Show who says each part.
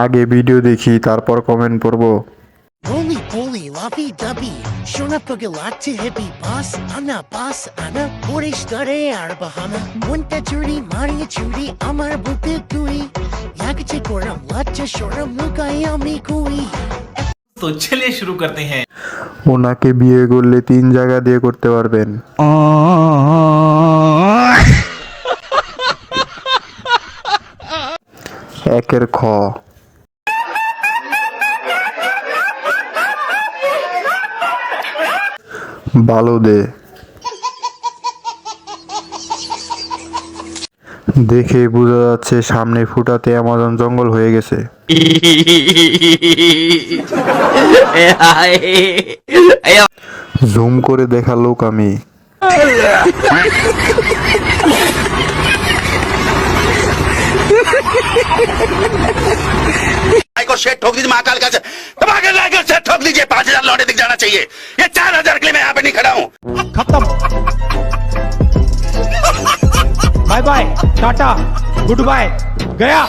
Speaker 1: আগে ভিডিও দেখি তারপর কমেন্ট পড়ব।
Speaker 2: Roly poly, lovey dovey, shona pagalatte hippie boss, ana boss, ana, Boris dare arbahana, munta churi, Maria churi, amar butte tui, yagache koram, lacha shoram, lukai ami kui.
Speaker 3: तो चलिए शुरू करते हैं।
Speaker 1: ওনাকে বিয়ে করলে 3 জায়গা দিয়ে করতে পারবেন। একের খ, বালুদে। দেখে বোঝা যাচ্ছে সামনে ফুটাতে অ্যামাজন জঙ্গল হয়ে গেছে। জুম করে দেখা লোক আমি।
Speaker 4: को शेट ठोक दीजिए महाकाल का धमाके लाकर शेट ठोक दीजिए 5000 लौटे दिख जाना चाहिए। ये 4000 के लिए मैं यहाँ पे नहीं खड़ा हूँ।
Speaker 5: खत्म। Bye bye tata goodbye गया।